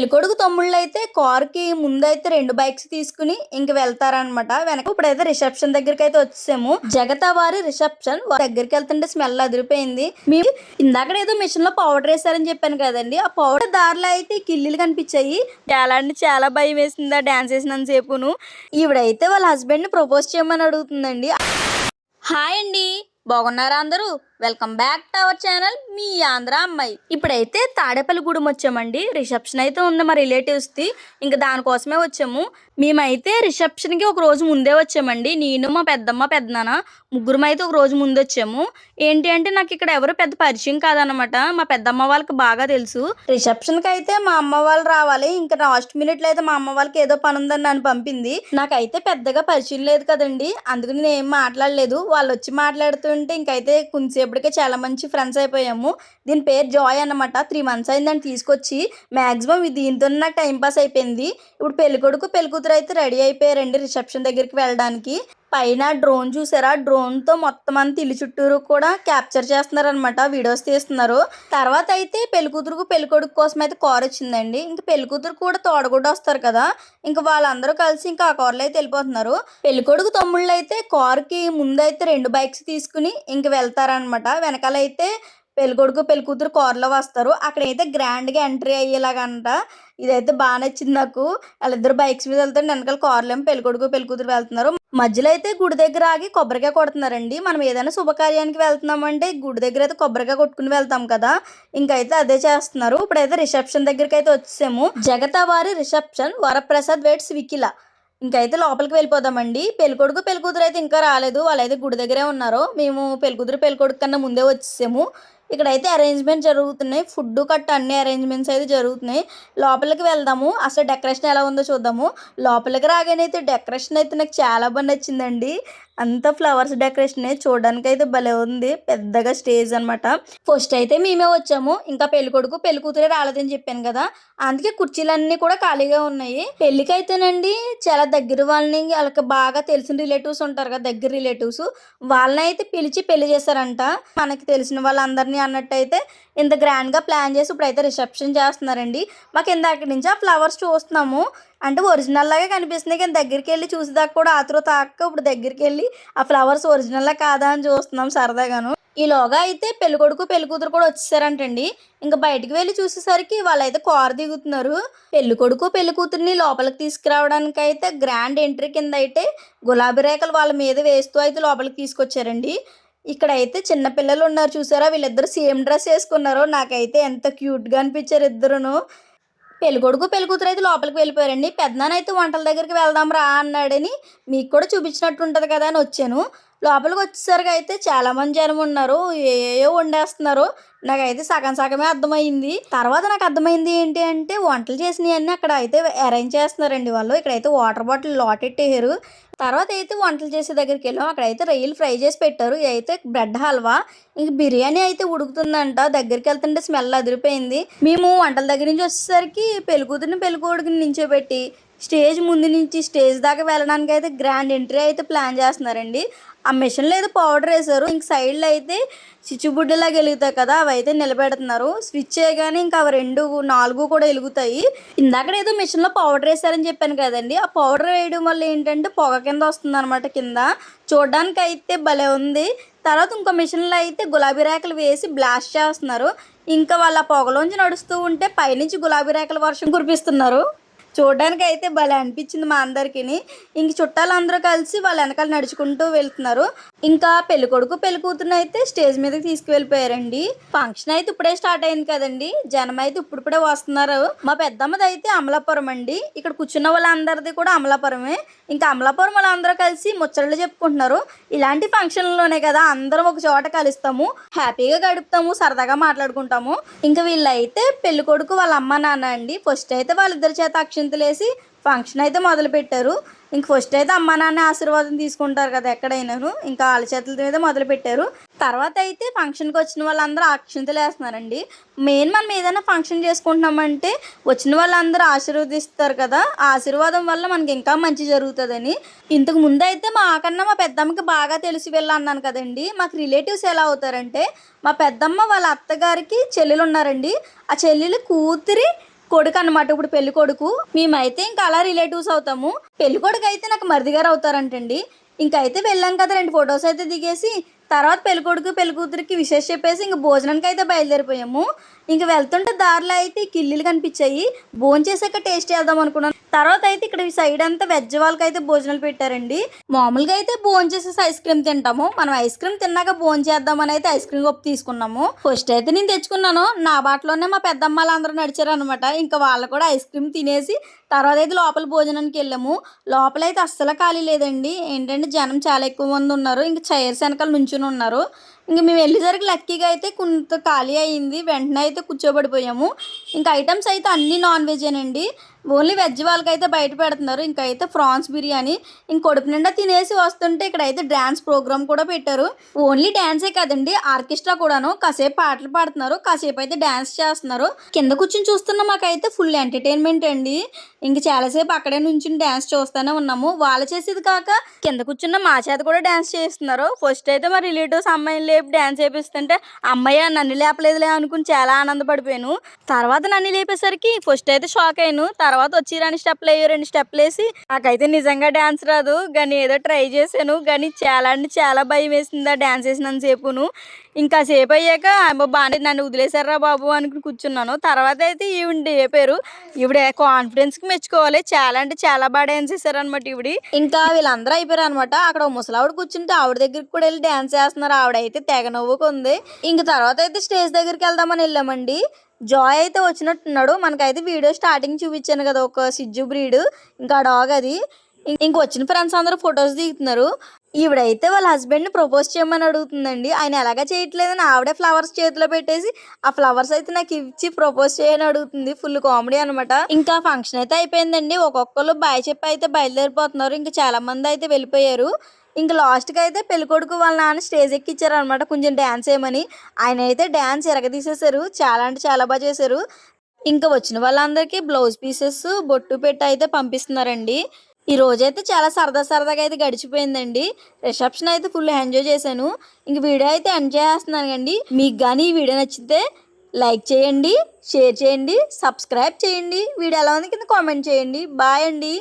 పెళ్ళికొడుకు తమ్ముళ్ళైతే కారుకి ముందైతే 2 బైక్స్ తీసుకుని ఇంక వెళ్తారనమాట. వెనక ఇప్పుడైతే రిసెప్షన్ దగ్గరికైతే వచ్చేసాము. జగతావారి రిసెప్షన్ దగ్గరికి వెళ్తుంటే స్మెల్ అదిరిపోయింది. మేము ఇందాకడేదో మిషన్ లో పౌడర్ వేసారని చెప్పాను కదండి. ఆ పౌడర్ దారిలో అయితే కిల్లీలు కనిపించాయి. చాలా అంటే చాలా భయం వేసింది ఆ డాన్స్ వేసినంత సేపును. ఈవిడైతే వాళ్ళ హస్బెండ్ ని ప్రపోజ్ చేయమని అడుగుతుందండి. హాయ్ అండి, బాగున్నారా అందరూ? Welcome back to our channel మీ ఆంధ్ర అమ్మాయి. ఇప్పుడైతే తాడేపల్లిగూడెం వచ్చామండి. రిసెప్షన్ అయితే ఉంది మా రిలేటివ్స్ది. ఇంకా దానికోసమే వచ్చాము. మేమైతే రిసెప్షన్కి ఒక రోజు ముందే వచ్చామండి. నేను మా పెద్దమ్మ పెద్దనాన్న ముగ్గురం అయితే ఒక రోజు ముందు వచ్చాము. ఏంటి అంటే నాకు ఇక్కడ ఎవరు పెద్ద పరిచయం కాదనమాట. మా పెద్దమ్మ వాళ్ళకి బాగా తెలుసు. రిసెప్షన్కి అయితే మా అమ్మ వాళ్ళు రావాలి. ఇంకా లాస్ట్ మినిట్లో అయితే మా అమ్మ వాళ్ళకి ఏదో పని ఉందని నన్ను పంపింది. నాకైతే పెద్దగా పరిచయం లేదు కదండి, అందుకని నేను ఏం మాట్లాడలేదు. వాళ్ళు వచ్చి మాట్లాడుతుంటే ఇంకైతే కొంచెంసేపటికే చాలా మంచి ఫ్రెండ్స్ అయిపోయాము. దీని పేరు జాయ్ అన్నమాట. 3 months అయిందని తీసుకొచ్చి మ్యాక్సిమం దీంతో నాకు టైం పాస్ అయిపోయింది. ఇప్పుడు పెళ్ళికొడుకు పెళ్ళికూతురు అయితే రెడీ అయిపోయారండి రిసెప్షన్ దగ్గరికి వెళ్ళడానికి. పైన డ్రోన్ చూసారా? డ్రోన్ తో మొత్తం అంతా ఇల్లు చుట్టూరు కూడా క్యాప్చర్ చేస్తున్నారు అనమాట, వీడియోస్ తీస్తున్నారు. తర్వాత అయితే పెళ్ళికూతురుకు పెళ్ళికొడుకు కోసం అయితే కార్ వచ్చిందండి. ఇంకా పెళ్ళికూతురు కూడా తోడగుడ్డ వస్తారు కదా, ఇంకా వాళ్ళందరూ కలిసి ఇంకా ఆ కార్లో అయితే వెళ్ళిపోతున్నారు. పెళ్ళికొడుకు తమ్ముళ్ళు అయితే కారుకి ముందైతే 2 బైక్స్ తీసుకుని ఇంక వెళ్తారనమాట. వెనకాలైతే పెళ్ళికొడుకు పెళ్ళికూతురు కారులో వస్తారు. అక్కడైతే గ్రాండ్గా ఎంట్రీ అయ్యేలాగంట. ఇదైతే బాగా నచ్చింది నాకు. వాళ్ళిద్దరు బైక్స్ మీద వెళ్తారు, వెనకాల కార్లో ఏమో పెళ్ళికొడుకు పెళ్ళికూతురు వెళ్తున్నారు. మధ్యలో అయితే గుడి దగ్గర ఆగి కొబ్బరికాయ కొడుతున్నారండి. మనం ఏదైనా శుభకార్యానికి వెళ్తున్నామంటే గుడి దగ్గర అయితే కొబ్బరికాయ కొట్టుకుని వెళ్తాం కదా, ఇంకైతే అదే చేస్తున్నారు. ఇప్పుడైతే రిసెప్షన్ దగ్గరికి అయితే వచ్చేసాము. జగతావారి రిసెప్షన్ వరప్రసాద్ వెయిట్స్ వికిల. ఇంకైతే లోపలికి వెళ్ళిపోదామండి. పెళ్ళికొడుకు పెళ్ళికూతురు అయితే ఇంకా రాలేదు, వాళ్ళైతే గుడి దగ్గరే ఉన్నారు. మేము పెళ్ళికూతురు పెళ్ళికొడుకు కన్నా ముందే వచ్చేసాము. ఇక్కడైతే అరేంజ్మెంట్ జరుగుతున్నాయి, ఫుడ్ కట్ట అన్ని అరేంజ్మెంట్స్ అయితే జరుగుతున్నాయి. లోపలికి వెళ్దాము, అసలు డెకరేషన్ ఎలా ఉందో చూద్దాము. లోపలికి రాగానే అయితే డెకరేషన్ అయితే నాకు చాలా బాగా నచ్చిందండి. అంతా ఫ్లవర్స్ డెకరేషన్ చూడడానికి అయితే భలే ఉంది. పెద్దగా స్టేజ్ అనమాట. ఫస్ట్ అయితే మేమే వచ్చాము. ఇంకా పెళ్ళికొడుకు పెళ్ళికూతురే రాలేదని చెప్పాను కదా, అందుకే కుర్చీలన్నీ కూడా ఖాళీగా ఉన్నాయి. పెళ్ళికి అయితేనండి చాలా దగ్గర వాళ్ళని, వాళ్ళకి బాగా తెలిసిన రిలేటివ్స్ ఉంటారు కదా, దగ్గర రిలేటివ్స్, వాళ్ళని అయితే పిలిచి పెళ్లి చేశారంట. మనకి తెలిసిన వాళ్ళందరినీ అన్నట్టయితే ఇంత గ్రాండ్గా ప్లాన్ చేసి ఇప్పుడైతే రిసెప్షన్ చేస్తున్నారండి. మాకు ఇందాక నుంచి ఆ ఫ్లవర్స్ చూస్తున్నాము, అంటే ఒరిజినల్ లాగే కనిపిస్తున్నాయి, కానీ దగ్గరికి వెళ్ళి చూసేదాకా కూడా ఆతృత తాక్క ఇప్పుడు దగ్గరికి వెళ్ళి ఆ ఫ్లవర్స్ ఒరిజినల్లా కాదా అని చూస్తున్నాం సరదాగాను. ఈలోగా అయితే పెళ్ళికొడుకు పెళ్ళికూతురు కూడా వచ్చేసారంటండి. ఇంకా బయటికి వెళ్ళి చూసేసరికి వాళ్ళైతే కారు దిగుతున్నారు. పెళ్ళికొడుకు పెళ్ళికూతురిని లోపలికి తీసుకురావడానికి అయితే గ్రాండ్ ఎంట్రీ కింద అయితే గులాబీ రేఖలు వాళ్ళ మీద వేస్తూ అయితే లోపలికి తీసుకొచ్చారండి. ఇక్కడైతే చిన్న పిల్లలు ఉన్నారు చూసారా, వీళ్ళిద్దరు సేమ్ డ్రెస్ వేసుకున్నారు. నాకైతే ఎంత క్యూట్గా అనిపించారు ఇద్దరును. పెళ్ళికొడుకు పెళ్ళికూతురు అయితే లోపలికి వెళ్ళిపోయారండి. పెద్దనాన్న అయితే వంటల దగ్గరికి వెళ్దాం రా అన్నాడని, మీకు కూడా చూపించినట్టు ఉంటుంది కదా అని వచ్చాను. లోపలికి వచ్చేసరికి అయితే చాలా మంది జనం ఉన్నారు, ఏయో వండేస్తున్నారు. నాకైతే సగం సగమే అర్థమైంది. తర్వాత నాకు అర్థమైంది ఏంటి అంటే వంటలు చేసినవన్నీ అక్కడ అయితే అరేంజ్ చేస్తున్నారండి వాళ్ళు. ఇక్కడైతే వాటర్ బాటిల్ లోటెట్టేశారు. తర్వాత అయితే వంటలు చేసే దగ్గరికి వెళ్ళాం. అక్కడైతే రొయ్యలు ఫ్రై చేసి పెట్టారు. అయితే బ్రెడ్ హల్వా, ఇంక బిర్యానీ అయితే ఉడుకుతుందంట. దగ్గరికి వెళ్తుంటే స్మెల్ అదిరిపోయింది. మేము వంటల దగ్గర నుంచి వచ్చేసరికి పెళ్ళికూతురిని పెళ్ళికొడుకుని నించోబెట్టి స్టేజ్ ముందు నుంచి స్టేజ్ దాకా వెళ్ళడానికి అయితే గ్రాండ్ ఎంట్రీ అయితే ప్లాన్ చేస్తున్నారండి. ఆ మిషన్లో ఏదో పౌడర్ వేశారు. ఇంక సైడ్లో అయితే చిచ్చుబుడ్డిలాగా వెలుగుతాయి కదా, అవి అయితే నిలబెడుతున్నారు. స్విచ్ చేయగానే ఇంకా అవి 2 4 కూడా వెలుగుతాయి. ఇందాక ఏదో మిషన్లో పౌడర్ వేసారని చెప్పాను కదండి, ఆ పౌడర్ వేయడం వల్ల ఏంటంటే పొగ కింద వస్తుంది అనమాట. కింద చూడడానికి అయితే భలే ఉంది. తర్వాత ఇంకో మిషన్లో అయితే గులాబీ రేఖలు వేసి బ్లాస్ట్ చేస్తున్నారు. ఇంకా వాళ్ళ పొగలోంచి నడుస్తూ ఉంటే పైనుంచి గులాబీ రేఖల వర్షం కురిపిస్తున్నారు. చూడడానికి అయితే భలే అనిపించింది మా అందరికి. ఇంక చుట్టాలందరూ కలిసి వాళ్ళ వెనకాల నడుచుకుంటూ వెళ్తున్నారు. ఇంకా పెళ్ళికొడుకు పెళ్ళికూతురుని అయితే స్టేజ్ మీదకి తీసుకువెళ్ళిపోయారండి. ఫంక్షన్ అయితే ఇప్పుడే స్టార్ట్ అయింది కదండి, జనం అయితే ఇప్పుడిప్పుడే వస్తున్నారు. మా పెద్దమ్మది అయితే అమలాపురం అండి. ఇక్కడ కూర్చున్న వాళ్ళందరిది కూడా అమలాపురమే. ఇంకా అమలాపురం వాళ్ళందరూ కలిసి ముచ్చట్లు చెప్పుకుంటున్నారు. ఇలాంటి ఫంక్షన్లోనే కదా అందరం ఒక చోట కలుస్తాము, హ్యాపీగా గడుపుతాము, సరదాగా మాట్లాడుకుంటాము. ఇంకా వీళ్ళైతే పెళ్ళికొడుకు వాళ్ళ అమ్మ నాన్న అండి. ఫస్ట్ అయితే వాళ్ళిద్దరి చేత అక్షింతలేసి ఫంక్షన్ అయితే మొదలు పెట్టారు. ఇంక ఫస్ట్ అయితే అమ్మ నాన్న ఆశీర్వాదం తీసుకుంటారు కదా ఎక్కడైనాను, ఇంకా వాళ్ళ చేతుల మీద మొదలు పెట్టారు. తర్వాత అయితే ఫంక్షన్కి వచ్చిన వాళ్ళందరూ అక్షింతలు వేస్తున్నారండి. మెయిన్ మనం ఏదైనా ఫంక్షన్ చేసుకుంటున్నామంటే వచ్చిన వాళ్ళందరూ ఆశీర్వదిస్తారు కదా, ఆ ఆశీర్వాదం వల్ల మనకి ఇంకా మంచి జరుగుతుందని. ఇంతకు ముందు అయితే మాకన్నా మా పెద్దమ్మకి బాగా తెలిసి వెళ్ళన్నాను కదండి. మాకు రిలేటివ్స్ ఎలా అవుతారంటే మా పెద్దమ్మ వాళ్ళ అత్తగారికి చెల్లెలు ఉన్నారండి. ఆ చెల్లెలు కూతురి కొడుకు అన్నమాట. ఇప్పుడు పెళ్లి కొడుకు, మేమైతే ఇంకా అలా రిలేటివ్స్ అవుతాము. పెళ్లి కొడుకు అయితే నాకు మరిది గారు అవుతారంటండి. ఇంకైతే వెళ్ళాం కదా, 2 ఫొటోస్ అయితే దిగేసి తర్వాత పెళ్లి కొడుకు పెళ్లి కూతురికి విషెస్ చెప్పేసి ఇంక భోజనానికి అయితే బయలుదేరిపోయాము. ఇంక వెళ్తుంటే దారిలో అయితే ఈ కిల్లీలు కనిపించాయి. భోజనం చేసాక టేస్ట్ చేద్దాం అనుకున్నాను. తర్వాత అయితే ఇక్కడ ఈ సైడ్ అంతా వెజ్ వాళ్ళకి అయితే భోజనాలు పెట్టారండి. మామూలుగా అయితే భోజనం చేసేసి ఐస్ క్రీమ్ తింటాము. మనం ఐస్ క్రీమ్ తిన్నాక భోజనం చేద్దామని అయితే ఐస్ క్రీమ్ కప్పు తీసుకున్నాము. ఫస్ట్ అయితే నేను తెచ్చుకున్నాను. నా బాటలోనే మా పెద్దమ్మాళ్ళు అందరూ నడిచారు అనమాట. ఇంకా వాళ్ళు కూడా ఐస్ క్రీమ్ తినేసి తర్వాత అయితే లోపల భోజనానికి వెళ్ళాము. లోపలైతే అస్సలు ఖాళీ లేదండి. ఏంటంటే జనం చాలా ఎక్కువ మంది ఉన్నారు. ఇంకా చైర్స్ వెనకాల నుంచుని ఉన్నారు. ఇంక మేము వెళ్ళేసరికి లక్కీగా అయితే కొంత ఖాళీ అయ్యింది. వెంటనే అయితే కూర్చోబడిపోయాము. ఇంకా ఐటమ్స్ అయితే అన్నీ నాన్ వెజేనండి. ఓన్లీ వెజ్ వాళ్ళకైతే బయట పెడుతున్నారు. ఇంకైతే ఫ్రాన్స్ బిర్యానీ ఇంక కడుపు నిండా తినేసి వస్తుంటే ఇక్కడ అయితే డ్యాన్స్ ప్రోగ్రామ్ కూడా పెట్టారు. ఓన్లీ డ్యాన్సే కదండి, ఆర్కెస్ట్రా కూడాను. కాసేపు పాటలు పాడుతున్నారు, కాసేపు అయితే డ్యాన్స్ చేస్తున్నారు. కింద కూర్చొని చూస్తున్న మాకైతే ఫుల్ ఎంటర్టైన్మెంట్ అండి. ఇంక చాలాసేపు అక్కడే నుంచి డ్యాన్స్ చూస్తూనే ఉన్నాము. వాళ్ళు చేసేది కాక కింద కూర్చున్న మా చేత కూడా డ్యాన్స్ చేస్తున్నారు. ఫస్ట్ అయితే మా రిలేటివ్స్ అమ్మాయిని లేపి డ్యాన్స్ చేపిస్తుంటే అమ్మాయి నన్ను లేపలేదులే అనుకుని చాలా ఆనందపడిపోయాను. తర్వాత నన్ను లేపేసరికి ఫస్ట్ అయితే షాక్ అయ్యాను. తర్వాత వచ్చి 2 స్టెప్లు వేయో 2 స్టెప్లు వేసి నాకైతే నిజంగా డ్యాన్స్ రాదు కానీ ఏదో ట్రై చేశాను. కానీ చాలా అంటే చాలా భయం వేసింది ఆ డ్యాన్స్ వేసినంతసేపును. ఇంకా సేపు అయ్యాక బాగానే నన్ను వదిలేశారా బాబు అనుకుని కూర్చున్నాను. తర్వాత అయితే ఈవిడ లేపారు. ఈవిడ కాన్ఫిడెన్స్కి మెచ్చుకోవాలి. చాలా అంటే చాలా బాగా డ్యాన్స్ చేశారనమాట ఈవిడ. ఇంకా వీళ్ళందరూ అయిపోయారు అనమాట. అక్కడ ముసలావిడ కూర్చుంటే ఆవిడ దగ్గరికి కూడా వెళ్ళి డ్యాన్స్ చేస్తున్నారు. ఆవిడైతే తెగ నవ్వుకుంది. ఇంక తర్వాత అయితే స్టేజ్ దగ్గరికి వెళ్దామని వెళ్ళామండి. జాయ్ అయితే వచ్చినట్టున్నాడు. మనకైతే వీడియో స్టార్టింగ్ చూపించాను కదా, ఒక సిజ్జు బ్రీడ్, ఇంకా డాగ్ అది. ఇంక వచ్చిన ఫ్రెండ్స్ అందరూ ఫొటోస్ దిగుతున్నారు. ఈవిడైతే వాళ్ళ హస్బెండ్ని ప్రపోజ్ చేయమని అడుగుతుందండి. ఆయన ఎలాగా చేయట్లేదని ఆవిడే ఫ్లవర్స్ చేతిలో పెట్టేసి ఆ ఫ్లవర్స్ అయితే నాకు ఇచ్చి ప్రపోజ్ చేయని అడుగుతుంది. ఫుల్ కామెడీ అనమాట. ఇంకా ఫంక్షన్ అయితే అయిపోయిందండి. ఒక్కొక్కరు బాయ్ చెప్పి అయితే బయలుదేరిపోతున్నారు. ఇంకా చాలా మంది అయితే వెళ్ళిపోయారు. ఇంకా లాస్ట్కి అయితే పెళ్ళికొడుకు వాళ్ళ నాన్న స్టేజ్ ఎక్కిచ్చారు అనమాట కొంచెం డ్యాన్స్ వేయమని. ఆయన అయితే డ్యాన్స్ ఎరగదీసేశారు. చాలా అంటే చాలా బాగా చేశారు. ఇంకా వచ్చిన వాళ్ళందరికీ బ్లౌజ్ పీసెస్ బొట్టు పెట్టి అయితే పంపిస్తున్నారండి. ఈ రోజైతే చాలా సరదాగా అయితే గడిచిపోయిందండి. రిసెప్షన్ అయితే ఫుల్ ఎంజాయ్ చేశాను. ఇంక వీడియో అయితే ఎంజాయ్ చేస్తున్నాను అండి. మీకు కానీ ఈ వీడియో నచ్చితే లైక్ చేయండి, షేర్ చేయండి, సబ్స్క్రైబ్ చేయండి. వీడియో ఎలా ఉంది కింద కామెంట్ చేయండి. బాయ్ అండి.